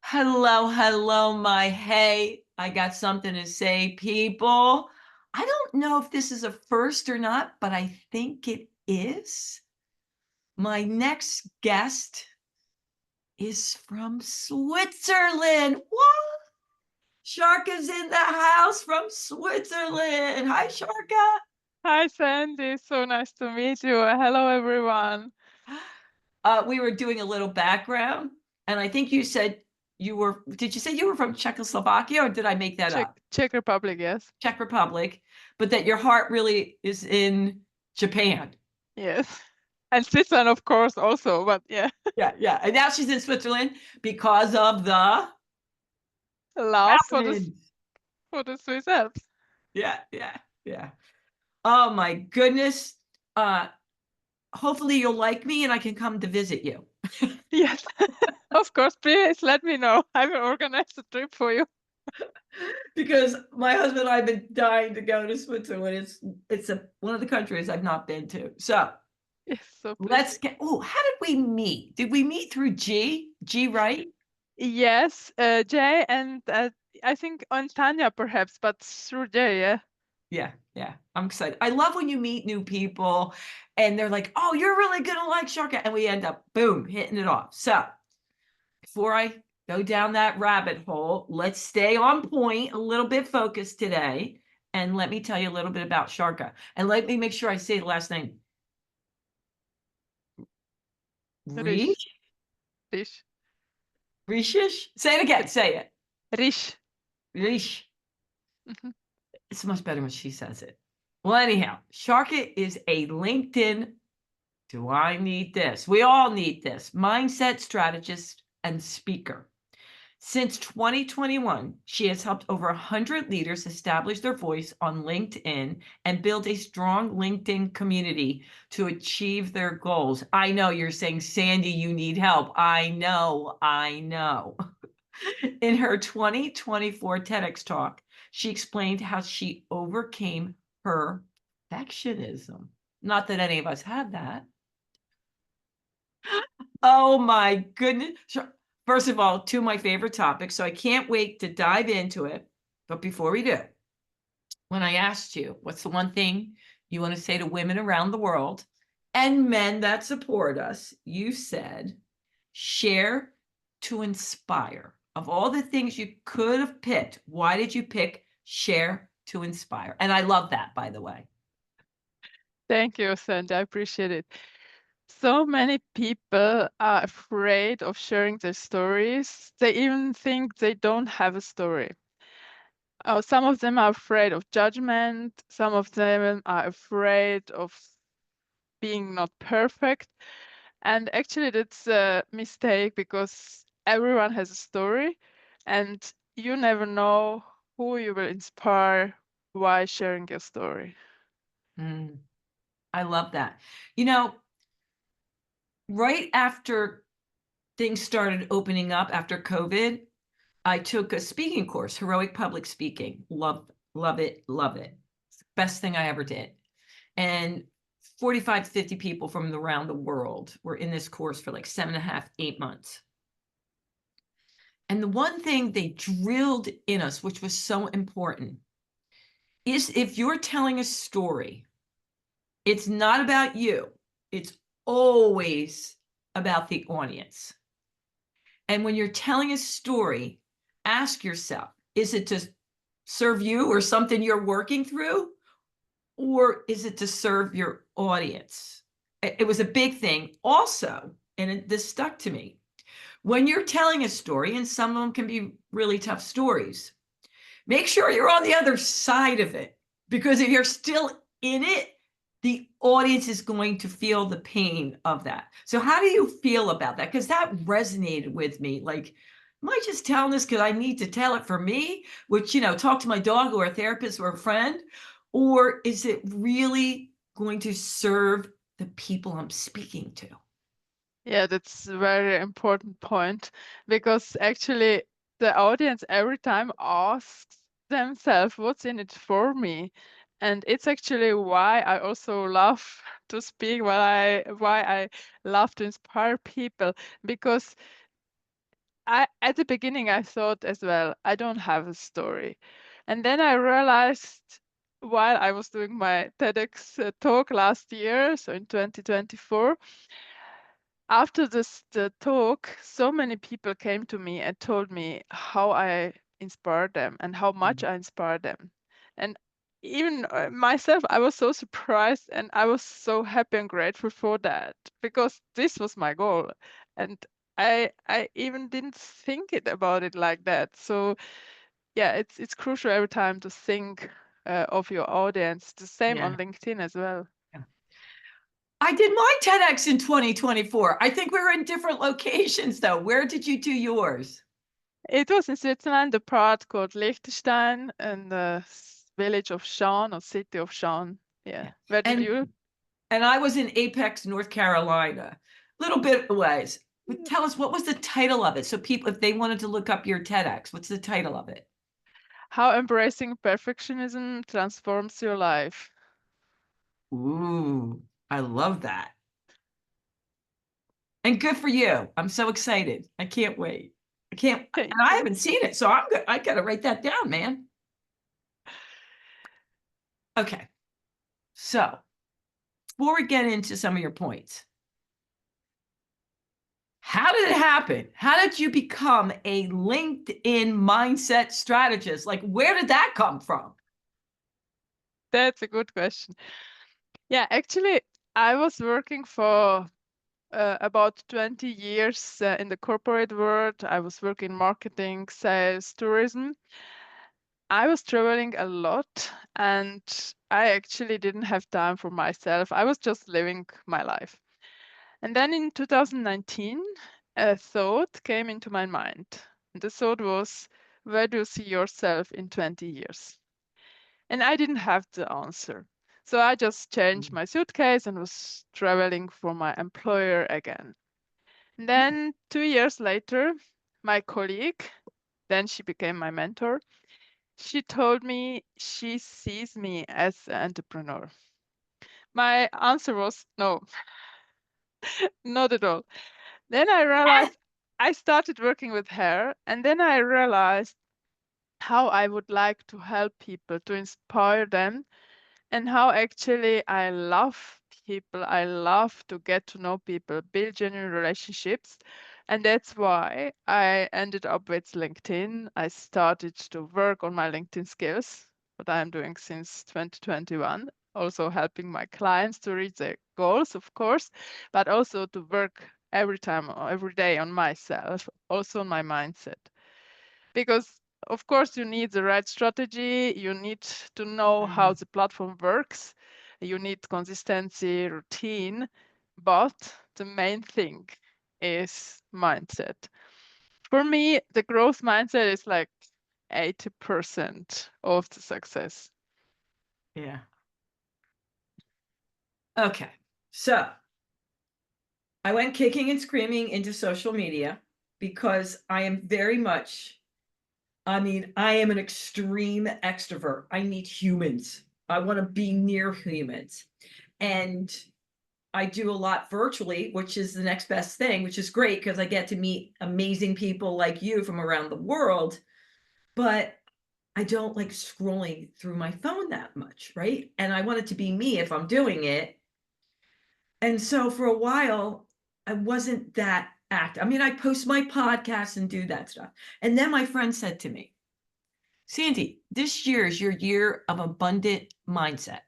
Hello, hello, my hey. I got something to say, people. I don't know if this is a first or not, but I think it is. My next guest is from Switzerland. What? Sharka's in the house from Switzerland. Hi, Sharka. Hi, Sandy. So nice to meet you. Hello, everyone. We were doing a little background, and I think you said did you say you were from Czechoslovakia, or did I make that up? Czech Republic, yes. Czech Republic, but that your heart really is in Japan. Yes. And Switzerland, of course, also, but yeah, Yeah, yeah. And now she's in Switzerland because of the love mountains. for the Swiss Alps. Yeah, yeah, yeah. Oh my goodness. Uh, hopefully you'll like me and I can come to visit you. Yes, of course. Please let me know. I will organize a trip for you. Because my husband and I have been dying to go to Switzerland. It's one of the countries I've not been to. So Yes, so please. let's get. Oh, how did we meet? Did we meet through G? G, right? Yes, Jay and I think on Tanya perhaps, but through Jay, yeah. Yeah, yeah. I'm excited. I love when you meet new people and they're like, oh, you're really gonna like Sharka. And we end up, boom, hitting it off. So before I go down that rabbit hole, let's stay on point, a little bit focused today. And let me tell you a little bit about Sharka. And let me make sure I say the last name. Risch, Rish? Risch, Rishish? Say it again. Say it. Risch. Rish. Mhm. It's much better when she says it. Well, anyhow, Sharka is a LinkedIn. Do I need this? We all need this. Mindset strategist and speaker. Since 2021, she has helped over 100 leaders establish their voice on LinkedIn and build a strong LinkedIn community to achieve their goals. I know you're saying, Sandy, you need help. I know, I know. In her 2024 TEDx talk, she explained how she overcame her perfectionism. Not that any of us have that. Oh my goodness. First of all, two of my favorite topics. So I can't wait to dive into it. But before we do, when I asked you, what's the one thing you want to say to women around the world and men that support us, you said, share to inspire. Of all the things you could have picked, why did you pick share to inspire? And I love that, by the way. Thank you, Sandy. I appreciate it. So many people are afraid of sharing their stories. They even think they don't have a story. Some of them are afraid of judgment. Some of them are afraid of being not perfect. And actually, that's a mistake because everyone has a story, and you never know who you will inspire while sharing your story. Mm, I love that. You know, right after things started opening up after COVID, I took a speaking course, heroic public speaking. Love it, love it. It's the best thing I ever did. And 45 to 50 people from around the world were in this course for like 7.5, 8 months. And the one thing they drilled in us, which was so important, is if you're telling a story, it's not about you. It's always about the audience. And when you're telling a story, ask yourself, is it to serve you or something you're working through? Or is it to serve your audience? It was a big thing. Also, and this stuck to me, when you're telling a story, and some of them can be really tough stories, make sure you're on the other side of it. Because if you're still in it, the audience is going to feel the pain of that. So how do you feel about that? Because that resonated with me. Like, am I just telling this because I need to tell it for me, which, talk to my dog or a therapist or a friend? Or is it really going to serve the people I'm speaking to? Yeah, that's a very important point because actually the audience every time asks themselves, what's in it for me? And it's actually why I also love to speak, why I love to inspire people because at the beginning, I thought as well, I don't have a story. And then I realized while I was doing my TEDx talk last year, so in 2024, after the talk, so many people came to me and told me how I inspired them and how much I inspired them. And even myself, I was so surprised and I was so happy and grateful for that because this was my goal. And I even didn't think it about it like that. So yeah, it's crucial every time to think of your audience. The same Yeah. on LinkedIn as well. Yeah. I did my TEDx in 2024. I think we were in different locations though. Where did you do yours? It was in Switzerland, a part called Liechtenstein and the village of Schaan or city of Schaan. Yeah. Yeah. Where did And you? and I was in Apex, North Carolina, a little bit away. But tell us, what was the title of it? So people, if they wanted to look up your TEDx, what's the title of it? How embracing perfectionism transforms your life. Ooh, I love that. And good for you. I'm so excited. I can't wait. I can't, and Thank I you. haven't seen it, so I'm good. I gotta write that down, man. Okay. So before we get into some of your points, how did it happen? How did you become a LinkedIn mindset strategist? Like, where did that come from? That's a good question. Yeah, actually, I was working for about 20 years in the corporate world. I was working marketing, sales, tourism. I was traveling a lot and I actually didn't have time for myself. I was just living my life. And then in 2019, a thought came into my mind. And the thought was, where do you see yourself in 20 years? And I didn't have the answer. So I just changed my suitcase and was traveling for my employer again. And then 2 years later, my colleague, then she became my mentor, she told me she sees me as an entrepreneur. My answer was no, not at all. Then I realized I started working with her, and then I realized how I would like to help people, to inspire them, and how actually I love people. I love to get to know people, build genuine relationships. And that's why I ended up with LinkedIn. I started to work on my LinkedIn skills, what I'm doing since 2021. Also helping my clients to reach their goals, of course, but also to work every time or every day on myself, also on my mindset. Because of course you need the right strategy, you need to know how the platform works, you need consistency, routine, but the main thing is mindset. For me, the growth mindset is like 80% of the success. Yeah. Okay. So I went kicking and screaming into social media because I am very much, I mean, I am an extreme extrovert. I need humans. I want to be near humans. And I do a lot virtually, which is the next best thing, which is great because I get to meet amazing people like you from around the world. But I don't like scrolling through my phone that much, right? And I want it to be me if I'm doing it. And so for a while, I wasn't that active. I mean, I post my podcast and do that stuff. And then my friend said to me, Sandy, this year is your year of abundant mindset.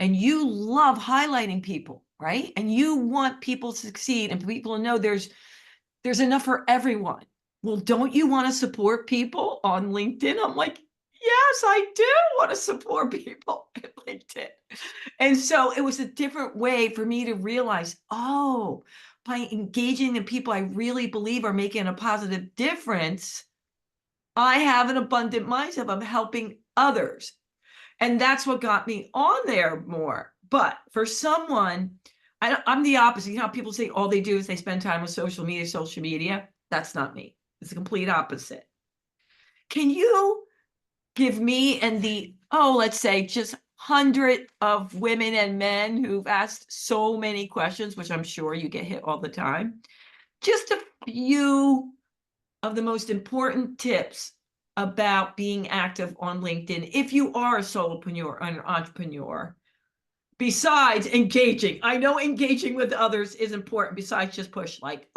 And you love highlighting people, right? And you want people to succeed and people to know there's enough for everyone. Well, don't you want to support people on LinkedIn? I'm like, yes, I do want to support people on LinkedIn. And so it was a different way for me to realize, oh, by engaging in people I really believe are making a positive difference, I have an abundant mindset of helping others. And that's what got me on there more. But for someone, I'm the opposite. You know how people say all they do is they spend time with social media, social media? That's not me. It's the complete opposite. Can you give me and the, oh, let's say just 100 of women and men who've asked so many questions, which I'm sure you get hit all the time, just a few of the most important tips about being active on LinkedIn if you are a solopreneur, an entrepreneur, besides engaging? I know engaging with others is important, besides just push like,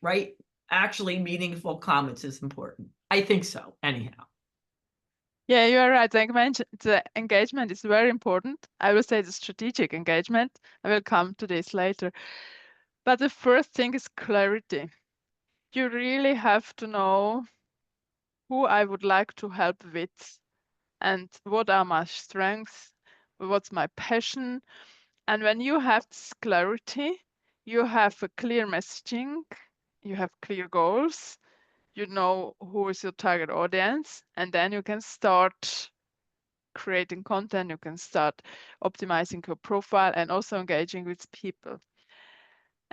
right? Actually, meaningful comments is important. I think so, anyhow. Yeah, you are right. The engagement is very important. I will say the strategic engagement. I will come to this later. But the first thing is clarity. You really have to know who I would like to help with and what are my strengths, what's my passion. And when you have this clarity, you have a clear messaging, you have clear goals, you know who is your target audience, and then you can start creating content, you can start optimizing your profile and also engaging with people.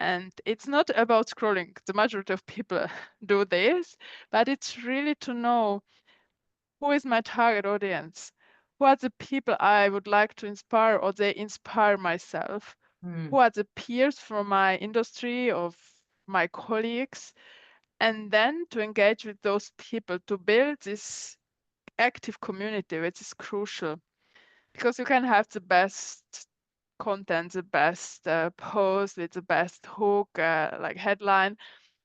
And it's not about scrolling. The majority of people do this, but it's really to know who is my target audience, who are the people I would like to inspire or they inspire myself, who are the peers from my industry, of my colleagues, and then to engage with those people to build this active community, which is crucial because you can have the best content, the best post with the best hook, like headline.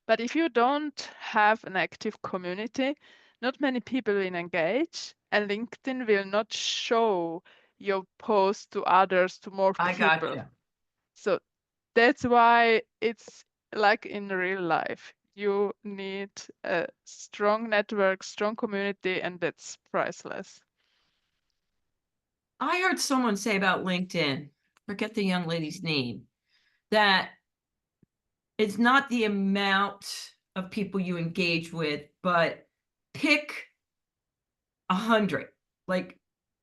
But if you don't have an active community, not many people will engage, and LinkedIn will not show your post to others, to more I people. gotcha. So that's why it's like in real life. You need a strong network, strong community, and that's priceless. I heard someone say about LinkedIn, forget the young lady's name, that it's not the amount of people you engage with, but pick 100, like,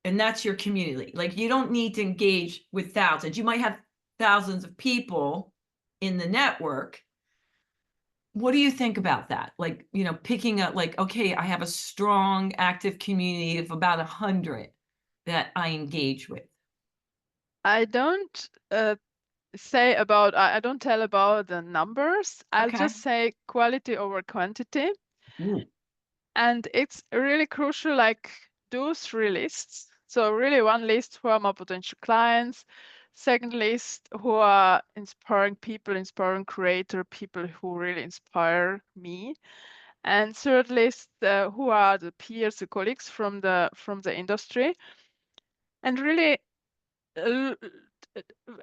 and that's your community. Like, you don't need to engage with thousands. You might have thousands of people in the network. What do you think about that? Like, picking up, like, okay, I have a strong, active community of about 100 that I engage with. I don't I don't tell about the numbers. I'll Okay. just say quality over quantity. Ooh. And it's really crucial, like do 3 lists. So really one list who are my potential clients, second list who are inspiring people, inspiring creator, people who really inspire me. And third list, who are the peers, the colleagues from the industry. And really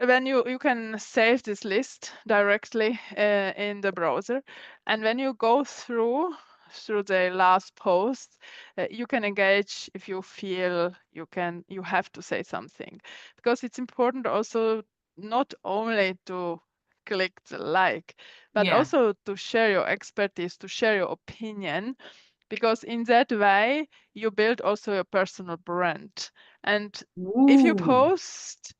when you can save this list directly in the browser, and when you go through the last post, you can engage if you feel you have to say something, because it's important also not only to click the like, but Yeah. also to share your expertise, to share your opinion, because in that way you build also your personal brand. And Ooh. if you post,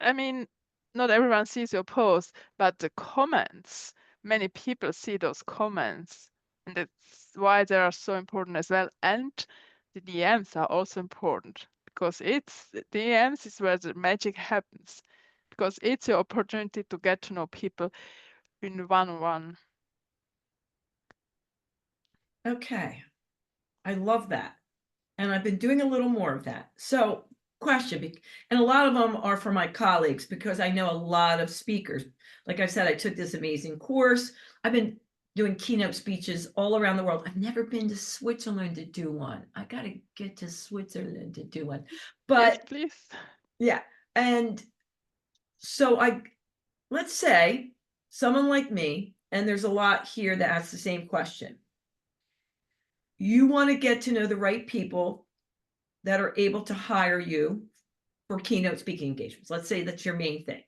I mean, not everyone sees your post, but the comments, many people see those comments, and that's why they are so important as well. And the DMs are also important, because the DMs is where the magic happens, because it's your opportunity to get to know people in one-on-one. Okay. I love that. And I've been doing a little more of that. So, question, and a lot of them are for my colleagues because I know a lot of speakers. Like I said, I took this amazing course. I've been doing keynote speeches all around the world. I've never been to Switzerland to do one. I got to get to Switzerland to do one. Yes, But please. yeah. And so let's say someone like me, and there's a lot here that asks the same question. You want to get to know the right people that are able to hire you for keynote speaking engagements. Let's say that's your main thing,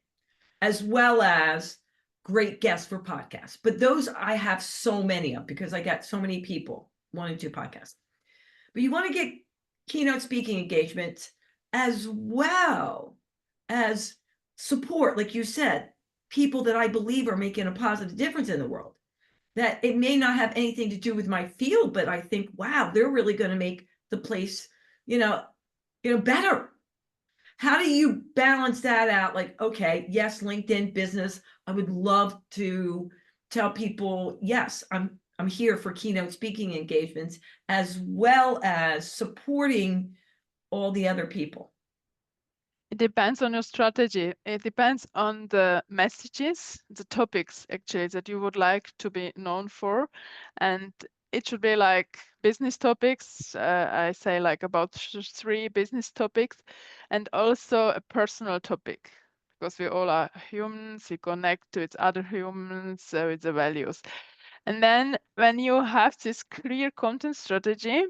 as well as great guests for podcasts. But those I have so many of because I got so many people wanting to do podcasts. But you want to get keynote speaking engagements as well as support, like you said, people that I believe are making a positive difference in the world. That it may not have anything to do with my field, but I think, wow, they're really going to make the place, you know, better. How do you balance that out? Like, okay, yes, LinkedIn business. I would love to tell people, yes, I'm I'm here for keynote speaking engagements, as well as supporting all the other people? It depends on your strategy. It depends on the messages, the topics actually that you would like to be known for. And it should be like business topics. I say like about 3 business topics, and also a personal topic, because we all are humans, we connect with other humans with the values. And then when you have this clear content strategy,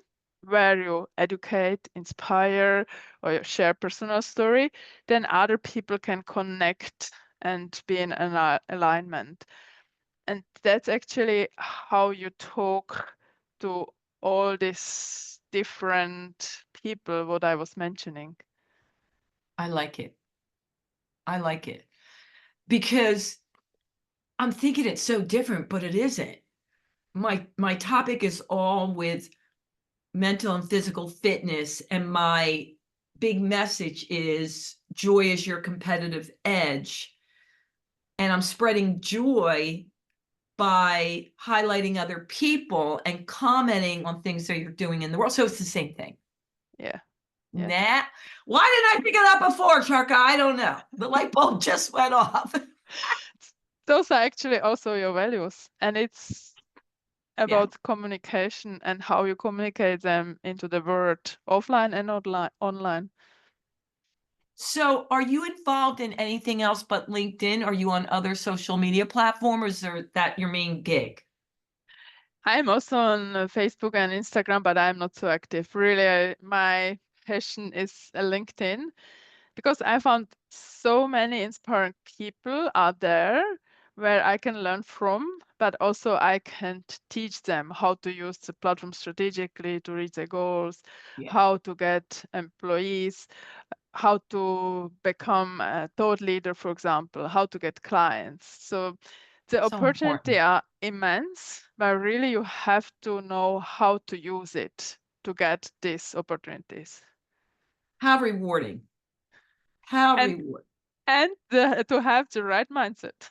where you educate, inspire, or you share personal story, then other people can connect and be in an alignment. And that's actually how you talk to all these different people, what I was mentioning. I like it. I like it because I'm thinking it's so different, but it isn't. My topic is all with mental and physical fitness, and my big message is joy is your competitive edge. And I'm spreading joy by highlighting other people and commenting on things that you're doing in the world. So it's the same thing. Yeah. Yes. Nah. Why didn't I pick it up before, Sarka? I don't know. The light bulb just went off. Those are actually also your values. And it's Yeah. about communication and how you communicate them into the world, offline and online. So are you involved in anything else but LinkedIn? Are you on other social media platforms, or is that your main gig? I'm also on Facebook and Instagram, but I'm not so active. Really, my passion is LinkedIn, because I found so many inspiring people out there where I can learn from, but also I can teach them how to use the platform strategically to reach their goals, Yeah. how to get employees, how to become a thought leader, for example, how to get clients. So the So opportunity important. are immense, but really you have to know how to use it to get these opportunities. How rewarding. How And rewarding. to have the right mindset.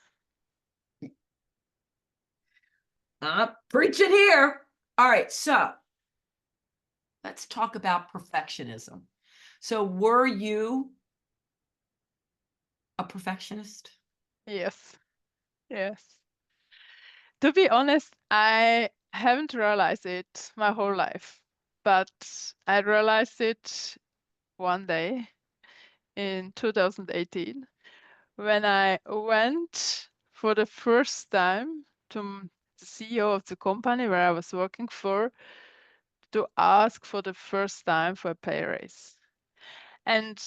Preach it here. All right. So let's talk about perfectionism. So were you a perfectionist? Yes, yes. To be honest, I haven't realized it my whole life, but I realized it one day in 2018 when I went for the first time to the CEO of the company where I was working for to ask for the first time for a pay raise. And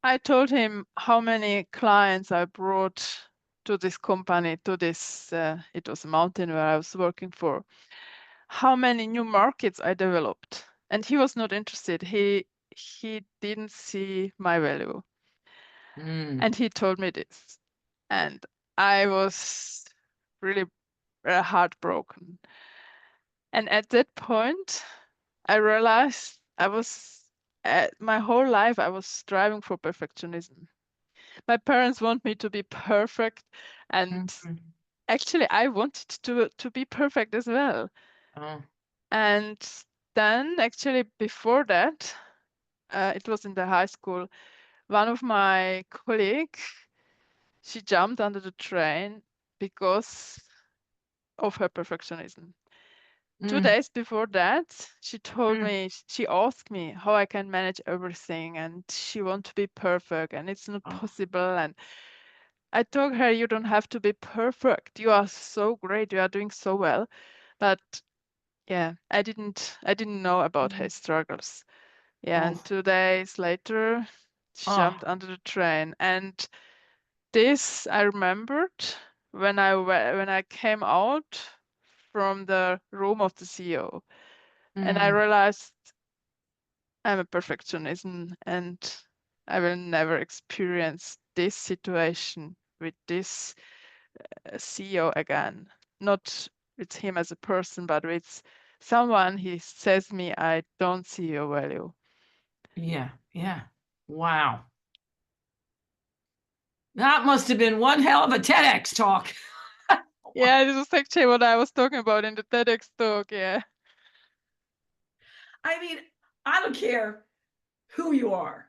I told him how many clients I brought to this company, to this, it was a mountain where I was working for, how many new markets I developed. And he was not interested. He didn't see my value. Mm. And he told me this. And I was really heartbroken. And at that point, I realized my whole life, I was striving for perfectionism. My parents want me to be perfect. And Mhm. actually, I wanted to be perfect as well. Oh. And then, actually, before that, it was in the high school, one of my colleagues, she jumped under the train because of her perfectionism. 2 days before that, she told Mm. me, she asked me how I can manage everything, and she wants to be perfect, and it's not Oh. possible. And I told her, you don't have to be perfect. You are so great. You are doing so well. But yeah, I didn't know about her struggles. Yeah, and Oh. 2 days later, she Oh. jumped under the train. And this I remembered when I came out from the room of the CEO, and I Mm. realized I'm a perfectionist and I will never experience this situation with this CEO again. Not with him as a person, but with someone he says me, I don't see your value. Yeah. Yeah. Wow. That must have been one hell of a TEDx talk. Yeah, this was actually what I was talking about in the TEDx talk. Yeah. I mean, I don't care who you are.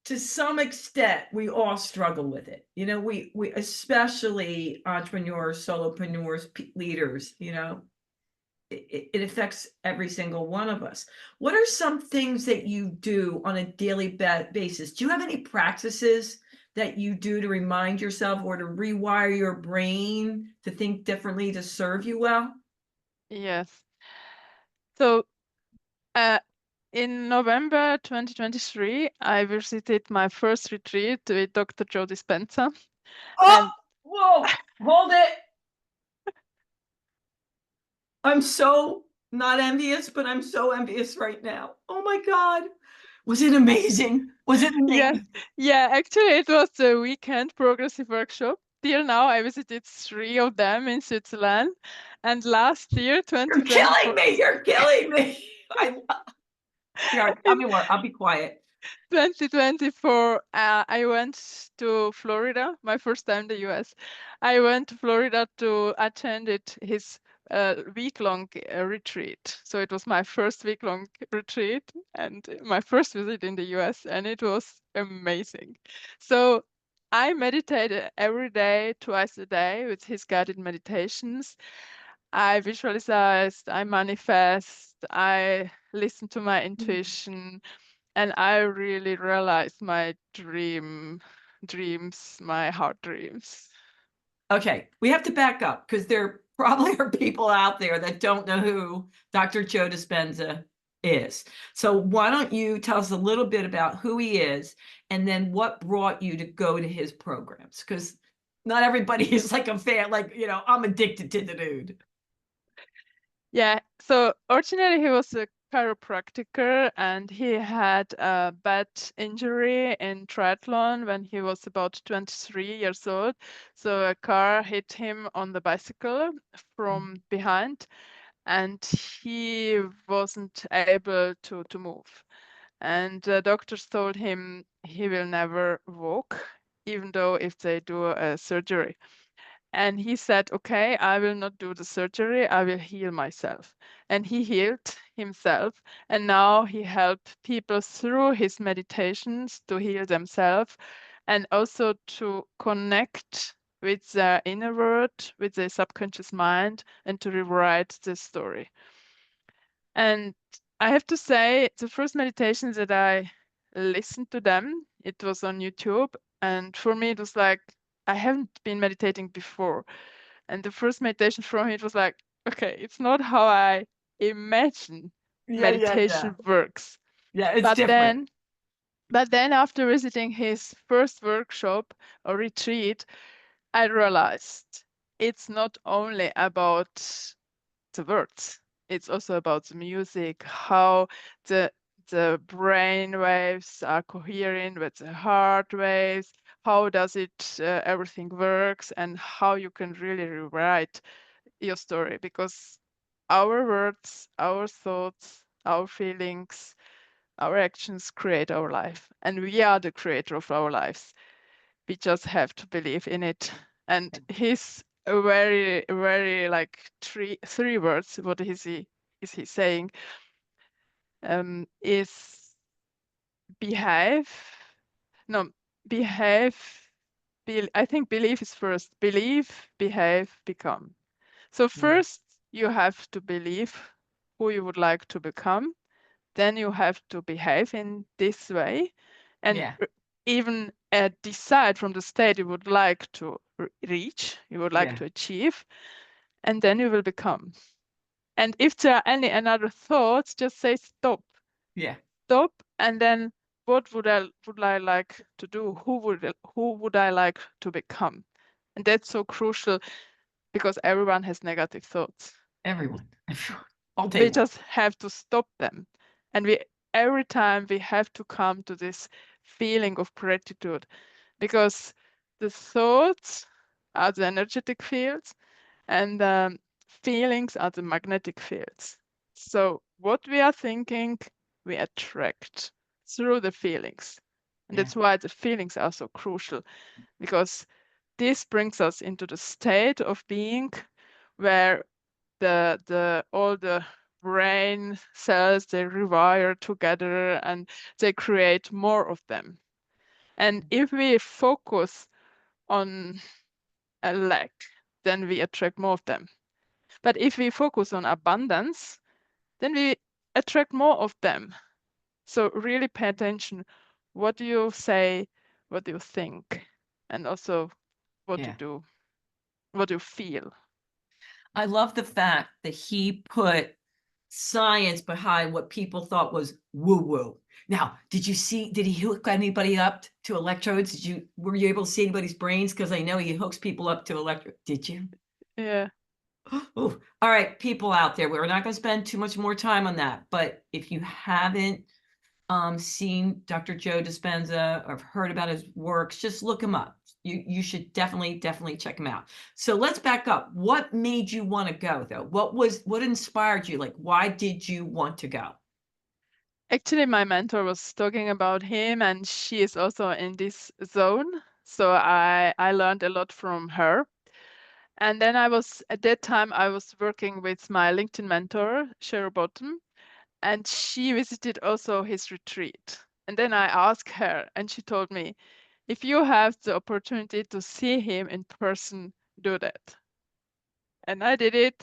To some extent, we all struggle with it. We especially entrepreneurs, solopreneurs, leaders, it affects every single one of us. What are some things that you do on a daily basis? Do you have any practices that you do to remind yourself or to rewire your brain to think differently to serve you well? Yes. So, uh, in November 2023, I visited my first retreat with Dr. Joe Dispenza. Oh, And whoa, hold it. I'm so not envious, but I'm so envious right now. Oh my God. Was it amazing? Was it yeah, amazing? yeah, actually, it was a weekend progressive workshop. Till now, I visited 3 of them in Switzerland. And last year, You're killing 2024, me. You're killing me. Yeah, tell me more. I'll be quiet. 2024, I went to Florida, my first time in the US. I went to Florida to attend his week-long retreat. So it was my first week-long retreat and my first visit in the US, and it was amazing. So I meditated every day, twice a day with his guided meditations. I visualized, I manifest, I listen to my intuition, and I really realized my dreams, my heart dreams. Okay, we have to back up because there probably are people out there that don't know who Dr. Joe Dispenza is. So why don't you tell us a little bit about who he is and then what brought you to go to his programs? Because not everybody is like a fan, like, I'm addicted to the dude. Yeah, so originally he was a chiropractor and he had a bad injury in triathlon when he was about 23 years old. So a car hit him on the bicycle from behind and he wasn't able to move. And the doctors told him he will never walk, even though if they do a surgery. And he said, okay, I will not do the surgery, I will heal myself. And he healed himself. And now he helped people through his meditations to heal themselves and also to connect with their inner world, with their subconscious mind, and to rewrite the story. And I have to say, the first meditations that I listened to them, it was on YouTube. And for me, it was like, I haven't been meditating before. And the first meditation from it was like, okay, it's not how I imagine Yeah, yeah, yeah. meditation works. Yeah, it's But different. then, but then after visiting his first workshop or retreat, I realized it's not only about the words. It's also about the music, how the brain waves are coherent with the heart waves, how does it everything works, and how you can really rewrite your story, because our words, our thoughts, our feelings, our actions create our life, and we are the creator of our lives. We just have to believe in it. And he's a very, very like three words. What is he saying? Is behave. No, behave. I think belief is first. Believe, behave, become. So Mm. first you have to believe who you would like to become. Then you have to behave in this way, and Yeah, even decide from the state you would like to reach, you would like yeah, to achieve, and then you will become. And if there are any another thoughts, just say stop, yeah, stop, and then what would I like to do? Who would I like to become? And that's so crucial because everyone has negative thoughts. everyone, all day We long. just have to stop them. And we every time we have to come to this feeling of gratitude, because the thoughts are the energetic fields and feelings are the magnetic fields. So what we are thinking, we attract through the feelings. And Yeah, that's why the feelings are so crucial, because this brings us into the state of being where all the brain cells, they rewire together and they create more of them. And if we focus on a lack, then we attract more of them. But if we focus on abundance, then we attract more of them. So really pay attention. What do you say? What do you think? And also what you Yeah. do, what you feel. I love the fact that he put science behind what people thought was woo-woo. Now, did he hook anybody up to electrodes? Were you able to see anybody's brains? Because I know he hooks people up to electrodes. Did you? Yeah. Ooh. All right, people out there, we're not going to spend too much more time on that. But if you haven't seen Dr. Joe Dispenza or heard about his works, just look him up. You should definitely check him out. So let's back up. What made you want to go though? What inspired you? Like, why did you want to go? Actually, my mentor was talking about him, and she is also in this zone. So I learned a lot from her. And then at that time, I was working with my LinkedIn mentor, Cheryl Bottom, and she visited also his retreat. And then I asked her, and she told me, if you have the opportunity to see him in person, do that. And I did it.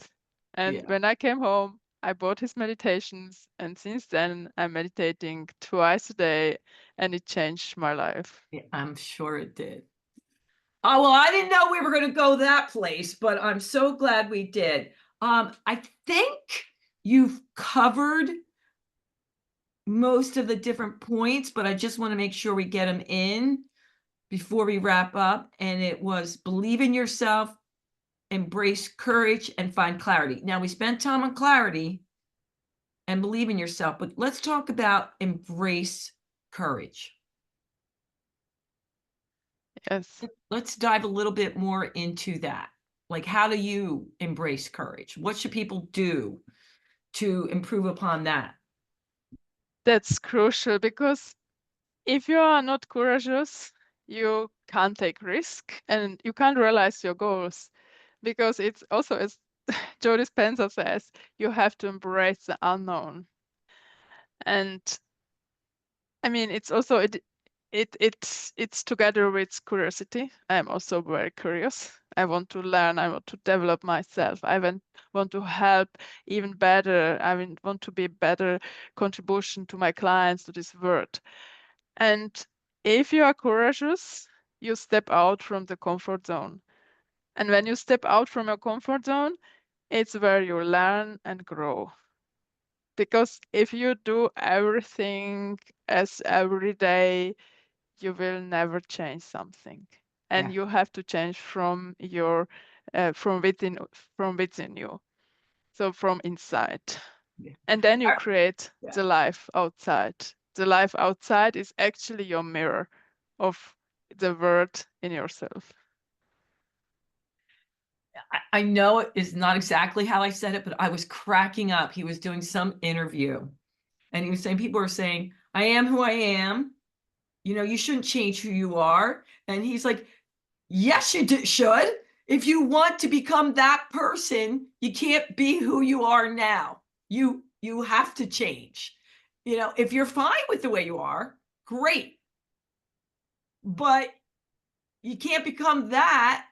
And Yeah, when I came home, I bought his meditations. And since then, I'm meditating twice a day, and it changed my life. yeah, I'm sure it did. Oh, well, I didn't know we were going to go that place, but I'm so glad we did. I think you've covered most of the different points, but I just want to make sure we get them in before we wrap up. And it was believe in yourself, embrace courage, and find clarity. Now, we spent time on clarity and believe in yourself, but let's talk about embrace courage. Yes, Let's dive a little bit more into that. Like, how do you embrace courage? What should people do to improve upon that? that's crucial because if you are not courageous, you can't take risk and you can't realize your goals because it's also, as Joe Dispenza says, you have to embrace the unknown. And I mean, it's also it's together with curiosity. I'm also very curious. I want to learn. I want to develop myself. Want to help even better. Want to be better contribution to my clients, to this world. And if you are courageous, you step out from the comfort zone. And when you step out from your comfort zone, it's where you learn and grow. Because if you do everything as every day, you will never change something. And Yeah, you have to change from your from within you. So from inside. yeah, And then you create yeah. the life outside. The life outside is actually your mirror of the world in yourself. I know it is not exactly how I said it, but I was cracking up. He was doing some interview and he was saying, people are saying, I am who I am. You know, you shouldn't change who you are. And he's like, yes, you should. If you want to become that person, you can't be who you are now. You have to change. You know, if you're fine with the way you are, great. But you can't become that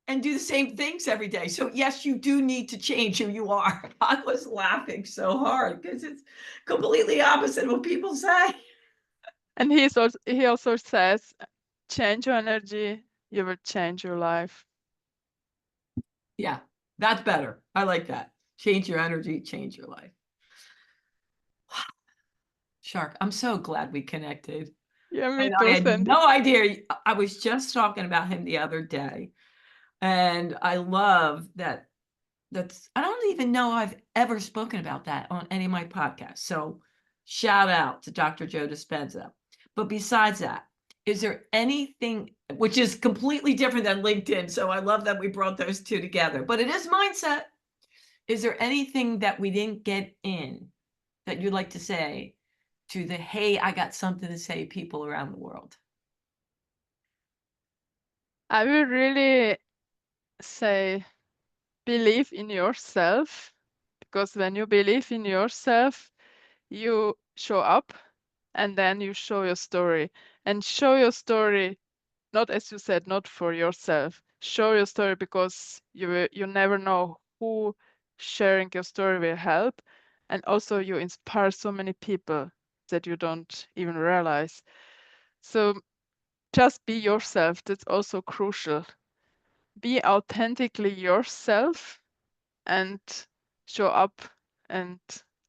and do the same things every day. So yes, you do need to change who you are. I was laughing so hard because it's completely opposite of what people say. And he also says, change your energy, you will change your life. Yeah, that's better. I like that. Change your energy, change your life. Shark, I'm so glad we connected. Yeah, me And I too, had Sandy. no idea. I was just talking about him the other day. And I love that. I don't even know I've ever spoken about that on any of my podcasts. So shout out to Dr. Joe Dispenza. But besides that, is there anything which is completely different than LinkedIn? So I love that we brought those two together, but it is mindset. Is there anything that we didn't get in that you'd like to say to the, hey, I got something to say people around the world? I will really say believe in yourself, because when you believe in yourself, you show up and then you show your story. And show your story, not as you said, not for yourself. Show your story because you never know who sharing your story will help. And also you inspire so many people that you don't even realize. So just be yourself. That's also crucial. Be authentically yourself and show up and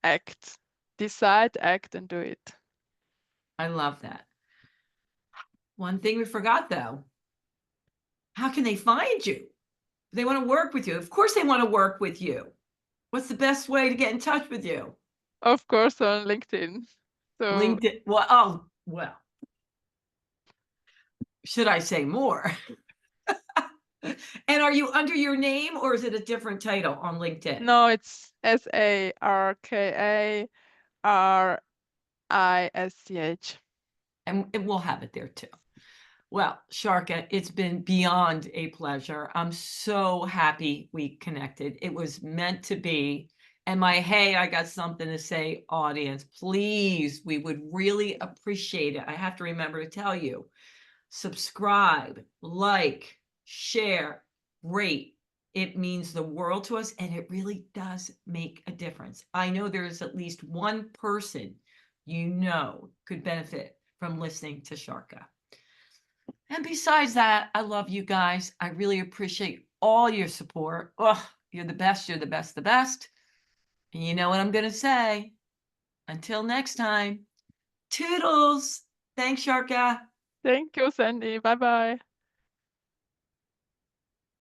act. Decide, act, and do it. I love that. One thing we forgot though, how can they find you? They want to work with you. Of course they want to work with you. What's the best way to get in touch with you? Of course, on LinkedIn. So LinkedIn. Well, should I say more? And are you under your name or is it a different title on LinkedIn? no, it's SARKARISCH. And we'll have it there too. Well, Sharka, it's been beyond a pleasure. I'm so happy we connected. It was meant to be. And my hey, I got something to say, audience, please, we would really appreciate it. I have to remember to tell you, subscribe, like, share, rate. It means the world to us, and it really does make a difference. I know there's at least one person you know could benefit from listening to Sharka. And besides that, I love you guys. I really appreciate all your support. Oh, you're the best. You're the best, the best. And you know what I'm going to say. Until next time, toodles. Thanks, Sharka. Thank you, Sandy. Bye bye.